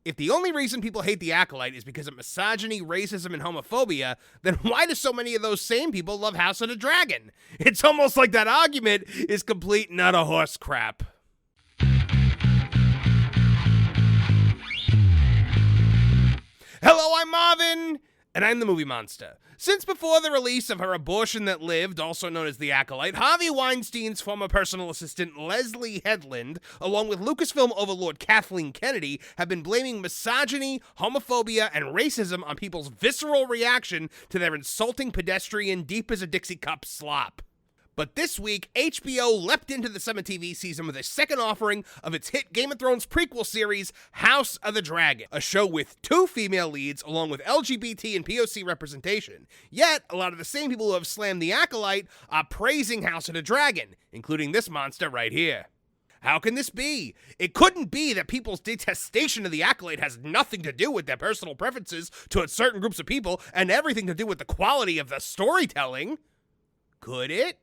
If the only reason people hate The Acolyte is because of misogyny, racism, and homophobia, then why do so many of those same people love House of the Dragon? It's almost like that argument is complete and utter horse crap. Hello, I'm Marvin, and I'm the Movie Monster. Since before the release of her Abortion That Lived, also known as The Acolyte, Harvey Weinstein's former personal assistant Leslye Headland, along with Lucasfilm overlord Kathleen Kennedy, have been blaming misogyny, homophobia, and racism on people's visceral reaction to their insulting pedestrian deep-as-a-Dixie cup slop. But this week, HBO leapt into the summer TV season with a second offering of its hit Game of Thrones prequel series, House of the Dragon, a show with 2 female leads along with LGBT and POC representation. Yet, a lot of the same people who have slammed The Acolyte are praising House of the Dragon, including this monster right here. How can this be? It couldn't be that people's detestation of The Acolyte has nothing to do with their personal preferences towards certain groups of people and everything to do with the quality of the storytelling. Could it?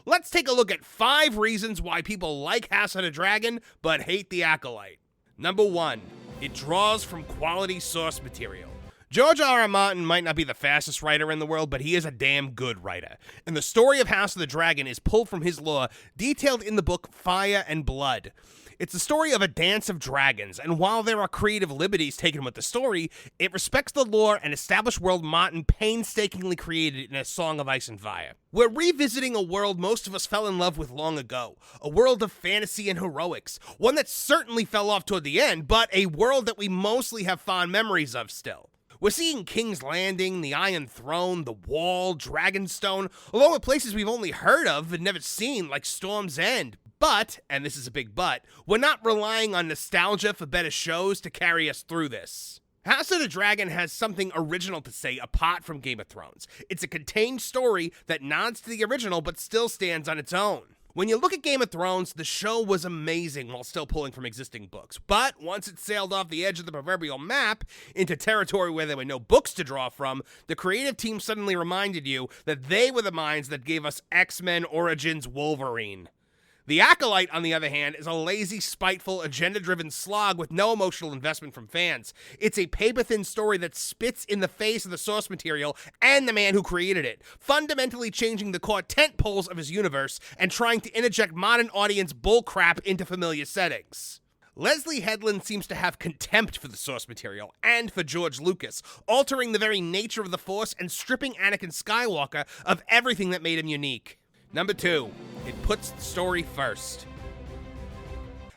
Let's take a look at 5 reasons why people like House of the Dragon but hate The Acolyte. Number 1, it draws from quality source material. George R.R. Martin might not be the fastest writer in the world, but he is a damn good writer. And the story of House of the Dragon is pulled from his lore, detailed in the book Fire and Blood. It's the story of a dance of dragons, and while there are creative liberties taken with the story, it respects the lore and established world Martin painstakingly created in A Song of Ice and Fire. We're revisiting a world most of us fell in love with long ago, a world of fantasy and heroics, one that certainly fell off toward the end, but a world that we mostly have fond memories of still. We're seeing King's Landing, the Iron Throne, the Wall, Dragonstone, along with places we've only heard of but never seen like Storm's End. But, and this is a big but, we're not relying on nostalgia for better shows to carry us through this. House of the Dragon has something original to say apart from Game of Thrones. It's a contained story that nods to the original but still stands on its own. When you look at Game of Thrones, the show was amazing while still pulling from existing books. But once it sailed off the edge of the proverbial map into territory where there were no books to draw from, the creative team suddenly reminded you that they were the minds that gave us X-Men Origins Wolverine. The Acolyte, on the other hand, is a lazy, spiteful, agenda-driven slog with no emotional investment from fans. It's a paper-thin story that spits in the face of the source material and the man who created it, fundamentally changing the core tentpoles of his universe and trying to interject modern audience bullcrap into familiar settings. Leslye Headland seems to have contempt for the source material and for George Lucas, altering the very nature of the Force and stripping Anakin Skywalker of everything that made him unique. Number 2, it puts the story first.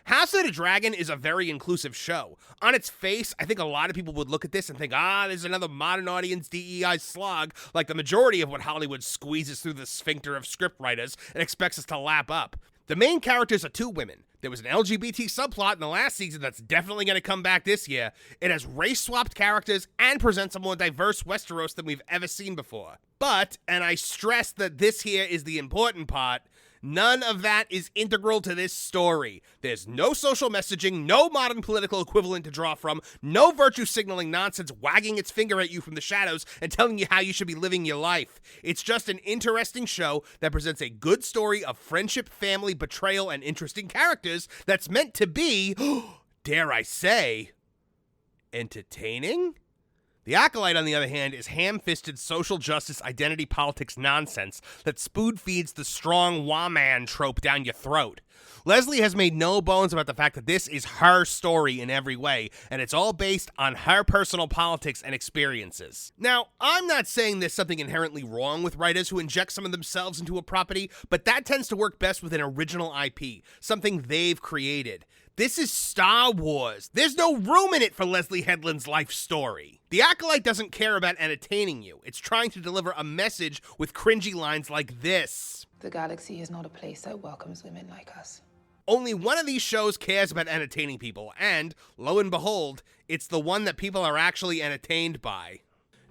House of the Dragon is a very inclusive show. On its face, I think a lot of people would look at this and think, there's another modern audience DEI slog, like the majority of what Hollywood squeezes through the sphincter of scriptwriters and expects us to lap up. The main characters are 2 women. There was an LGBT subplot in the last season that's definitely going to come back this year. It has race-swapped characters and presents a more diverse Westeros than we've ever seen before. But, and I stress that this here is the important part, none of that is integral to this story. There's no social messaging, no modern political equivalent to draw from, no virtue signaling nonsense wagging its finger at you from the shadows and telling you how you should be living your life. It's just an interesting show that presents a good story of friendship, family, betrayal, and interesting characters that's meant to be, dare I say, entertaining? The Acolyte, on the other hand, is ham-fisted social justice identity politics nonsense that spoon-feeds the strong wah-man trope down your throat. Leslye has made no bones about the fact that this is her story in every way, and it's all based on her personal politics and experiences. Now, I'm not saying there's something inherently wrong with writers who inject some of themselves into a property, but that tends to work best with an original IP, something they've created. This is Star Wars. There's no room in it for Leslye Headland's life story. The Acolyte doesn't care about entertaining you. It's trying to deliver a message with cringy lines like this. The galaxy is not a place that welcomes women like us. Only one of these shows cares about entertaining people, and, lo and behold, it's the one that people are actually entertained by.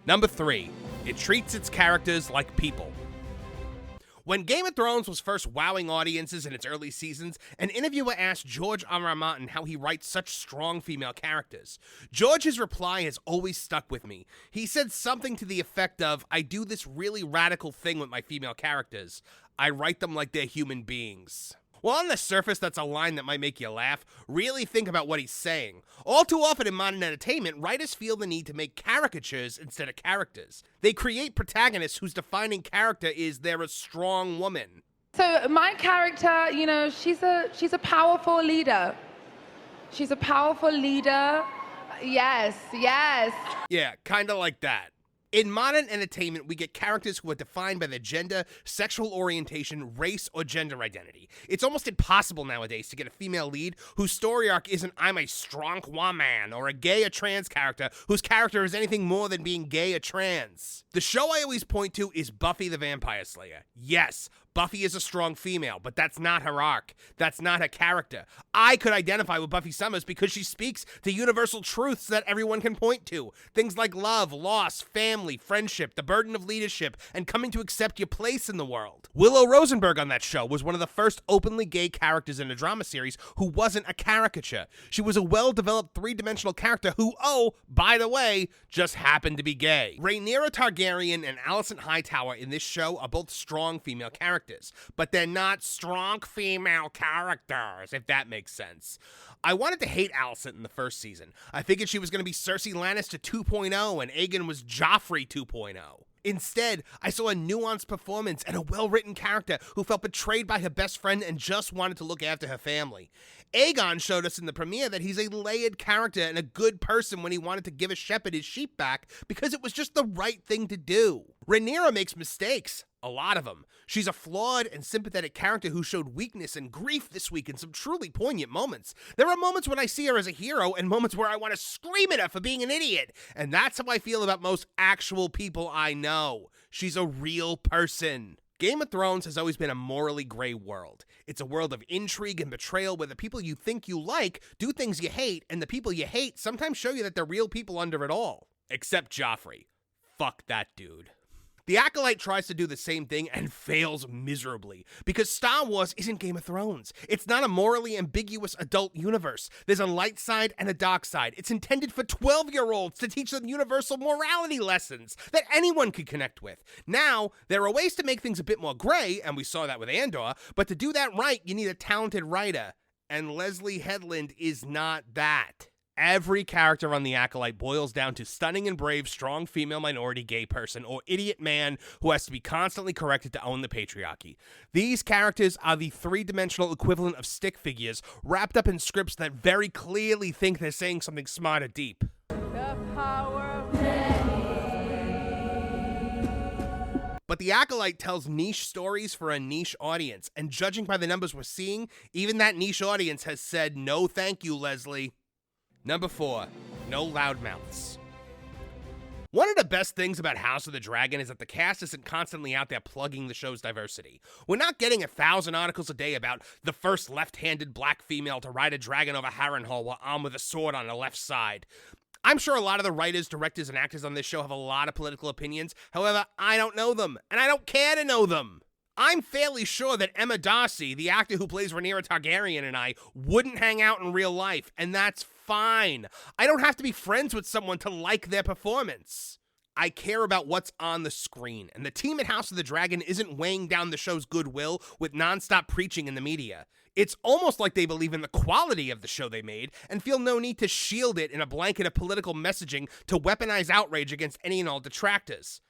Number 3, it treats its characters like people. When Game of Thrones was first wowing audiences in its early seasons, an interviewer asked George R.R. Martin how he writes such strong female characters. George's reply has always stuck with me. He said something to the effect of, I do this really radical thing with my female characters. I write them like they're human beings. Well, on the surface, that's a line that might make you laugh. Really think about what he's saying. All too often in modern entertainment, writers feel the need to make caricatures instead of characters. They create protagonists whose defining character is they're a strong woman. So my character, you know, she's a powerful leader. She's a powerful leader. Yes, yes. Yeah, kind of like that. In modern entertainment, we get characters who are defined by their gender, sexual orientation, race, or gender identity. It's almost impossible nowadays to get a female lead whose story arc isn't I'm a strong woman, or a gay or trans character whose character is anything more than being gay or trans. The show I always point to is Buffy the Vampire Slayer. Yes, Buffy is a strong female, but that's not her arc. That's not her character. I could identify with Buffy Summers because she speaks to universal truths that everyone can point to. Things like love, loss, family, friendship, the burden of leadership, and coming to accept your place in the world. Willow Rosenberg on that show was one of the first openly gay characters in a drama series who wasn't a caricature. She was a well-developed three-dimensional character who, oh, by the way, just happened to be gay. Rhaenyra Targaryen and Alicent Hightower in this show are both strong female characters, but they're not strong female characters, if that makes sense. I wanted to hate Alicent in the first season. I figured she was going to be Cersei Lannister 2.0 and Aegon was Joffrey 2.0. Instead, I saw a nuanced performance and a well-written character who felt betrayed by her best friend and just wanted to look after her family. Aegon showed us in the premiere that he's a layered character and a good person when he wanted to give a shepherd his sheep back because it was just the right thing to do. Rhaenyra makes mistakes. A lot of them. She's a flawed and sympathetic character who showed weakness and grief this week in some truly poignant moments. There are moments when I see her as a hero and moments where I want to scream at her for being an idiot. And that's how I feel about most actual people I know. She's a real person. Game of Thrones has always been a morally gray world. It's a world of intrigue and betrayal where the people you think you like do things you hate, and the people you hate sometimes show you that they're real people under it all. Except Joffrey. Fuck that dude. The Acolyte tries to do the same thing and fails miserably, because Star Wars isn't Game of Thrones. It's not a morally ambiguous adult universe. There's a light side and a dark side. It's intended for 12-year-olds to teach them universal morality lessons that anyone could connect with. Now, there are ways to make things a bit more gray, and we saw that with Andor, but to do that right, you need a talented writer, and Leslye Headland is not that. Every character on The Acolyte boils down to stunning and brave, strong female minority gay person or idiot man who has to be constantly corrected to own the patriarchy. These characters are the three-dimensional equivalent of stick figures wrapped up in scripts that very clearly think they're saying something smart or deep. The power of But The Acolyte tells niche stories for a niche audience, and judging by the numbers we're seeing, even that niche audience has said no thank you, Leslye. Number 4, no loudmouths. One of the best things about House of the Dragon is that the cast isn't constantly out there plugging the show's diversity. We're not getting 1,000 articles a day about the first left-handed black female to ride a dragon over Harrenhal while armed with a sword on the left side. I'm sure a lot of the writers, directors, and actors on this show have a lot of political opinions. However, I don't know them, and I don't care to know them. I'm fairly sure that Emma Darcy, the actor who plays Rhaenyra Targaryen, and I wouldn't hang out in real life, and that's fine. I don't have to be friends with someone to like their performance. I care about what's on the screen, and the team at House of the Dragon isn't weighing down the show's goodwill with nonstop preaching in the media. It's almost like they believe in the quality of the show they made and feel no need to shield it in a blanket of political messaging to weaponize outrage against any and all detractors.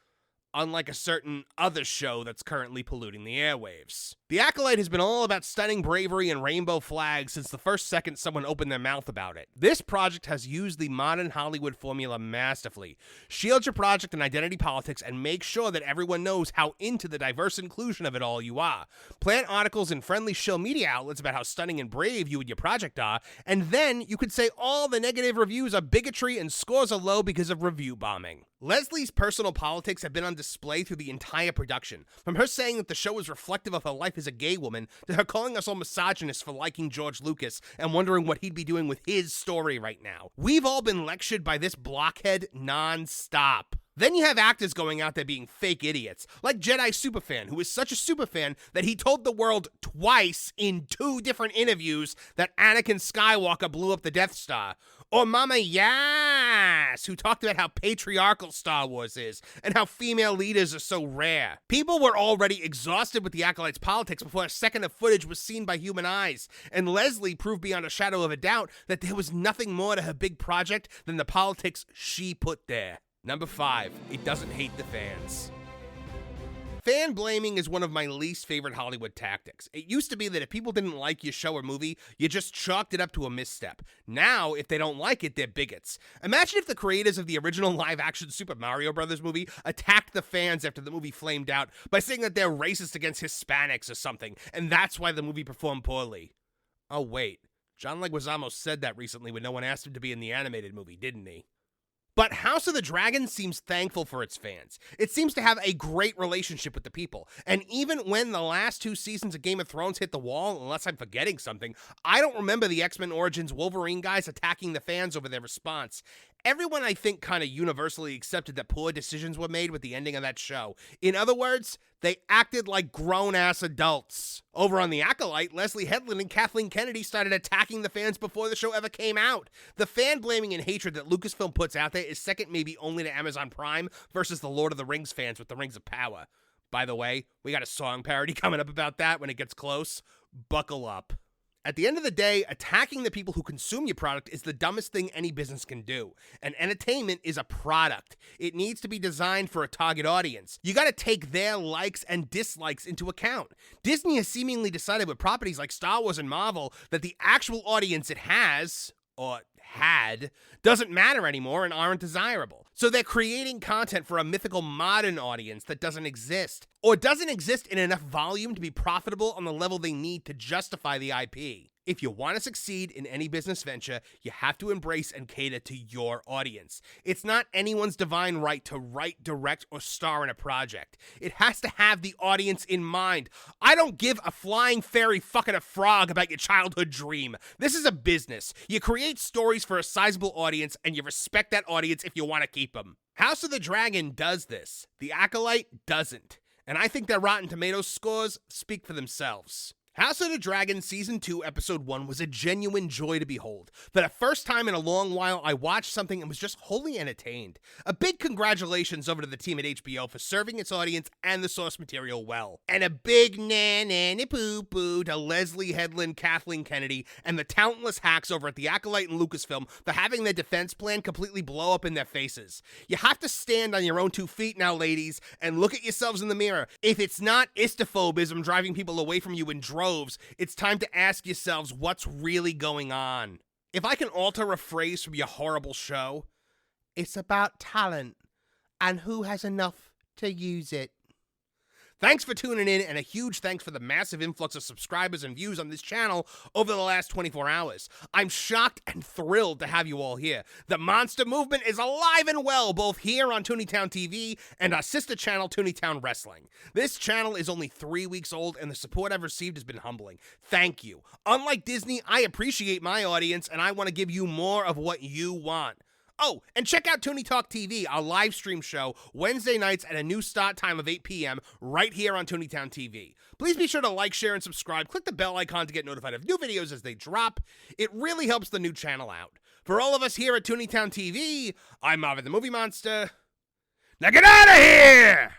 Unlike a certain other show that's currently polluting the airwaves. The Acolyte has been all about stunning bravery and rainbow flags since the first second someone opened their mouth about it. This project has used the modern Hollywood formula masterfully. Shield your project in identity politics and make sure that everyone knows how into the diverse inclusion of it all you are. Plant articles in friendly shill media outlets about how stunning and brave you and your project are, and then you could say all the negative reviews are bigotry and scores are low because of review bombing. Leslie's personal politics have been on display through the entire production, from her saying that the show is reflective of her life as a gay woman, to her calling us all misogynists for liking George Lucas and wondering what he'd be doing with his story right now. We've all been lectured by this blockhead non-stop. Then you have actors going out there being fake idiots, like Jedi Superfan, who is such a superfan that he told the world twice in 2 different interviews that Anakin Skywalker blew up the Death Star. Or Mama Yass, ass who talked about how patriarchal Star Wars is and how female leaders are so rare. People were already exhausted with the Acolyte's politics before a second of footage was seen by human eyes, and Leslye proved beyond a shadow of a doubt that there was nothing more to her big project than the politics she put there. Number 5, it doesn't hate the fans. Fan blaming is one of my least favorite Hollywood tactics. It used to be that if people didn't like your show or movie, you just chalked it up to a misstep. Now, if they don't like it, they're bigots. Imagine if the creators of the original live-action Super Mario Bros. Movie attacked the fans after the movie flamed out by saying that they're racist against Hispanics or something, and that's why the movie performed poorly. Oh wait, John Leguizamo said that recently when no one asked him to be in the animated movie, didn't he? But House of the Dragon seems thankful for its fans. It seems to have a great relationship with the people. And even when the last 2 seasons of Game of Thrones hit the wall, unless I'm forgetting something, I don't remember the X-Men Origins Wolverine guys attacking the fans over their response. Everyone, I think, kind of universally accepted that poor decisions were made with the ending of that show. In other words, they acted like grown-ass adults. Over on The Acolyte, Leslye Headland and Kathleen Kennedy started attacking the fans before the show ever came out. The fan-blaming and hatred that Lucasfilm puts out there is second maybe only to Amazon Prime versus the Lord of the Rings fans with the Rings of Power. By the way, we got a song parody coming up about that when it gets close. Buckle up. At the end of the day, attacking the people who consume your product is the dumbest thing any business can do. And entertainment is a product. It needs to be designed for a target audience. You gotta take their likes and dislikes into account. Disney has seemingly decided with properties like Star Wars and Marvel that the actual audience it has, or had, doesn't matter anymore and aren't desirable. So they're creating content for a mythical modern audience that doesn't exist, or doesn't exist in enough volume to be profitable on the level they need to justify the IP. If you want to succeed in any business venture, you have to embrace and cater to your audience. It's not anyone's divine right to write, direct, or star in a project. It has to have the audience in mind. I don't give a flying fairy fucking a frog about your childhood dream. This is a business. You create stories for a sizable audience, and you respect that audience if you want to keep them. House of the Dragon does this. The Acolyte doesn't. And I think their Rotten Tomatoes scores speak for themselves. House of the Dragon Season 2, Episode 1 was a genuine joy to behold. For the first time in a long while, I watched something and was just wholly entertained. A big congratulations over to the team at HBO for serving its audience and the source material well. And a big na-na-na-poo-poo to Leslye Headland, Kathleen Kennedy, and the talentless hacks over at The Acolyte and Lucasfilm for having their defense plan completely blow up in their faces. You have to stand on your own 2 feet now, ladies, and look at yourselves in the mirror. If it's not istophobism driving people away from you in droves, it's time to ask yourselves what's really going on. If I can alter a phrase from your horrible show, it's about talent and who has enough to use it. Thanks for tuning in, and a huge thanks for the massive influx of subscribers and views on this channel over the last 24 hours. I'm shocked and thrilled to have you all here. The monster movement is alive and well, both here on Tooneytown TV and our sister channel, Tooneytown Wrestling. This channel is only 3 weeks old, and the support I've received has been humbling. Thank you. Unlike Disney, I appreciate my audience, and I want to give you more of what you want. Oh, and check out Toonie Talk TV, our live stream show, Wednesday nights at a new start time of 8 p.m. right here on Tooneytown TV. Please be sure to like, share, and subscribe. Click the bell icon to get notified of new videos as they drop. It really helps the new channel out. For all of us here at Tooneytown TV, I'm Marvin the Movie Monster. Now get out of here!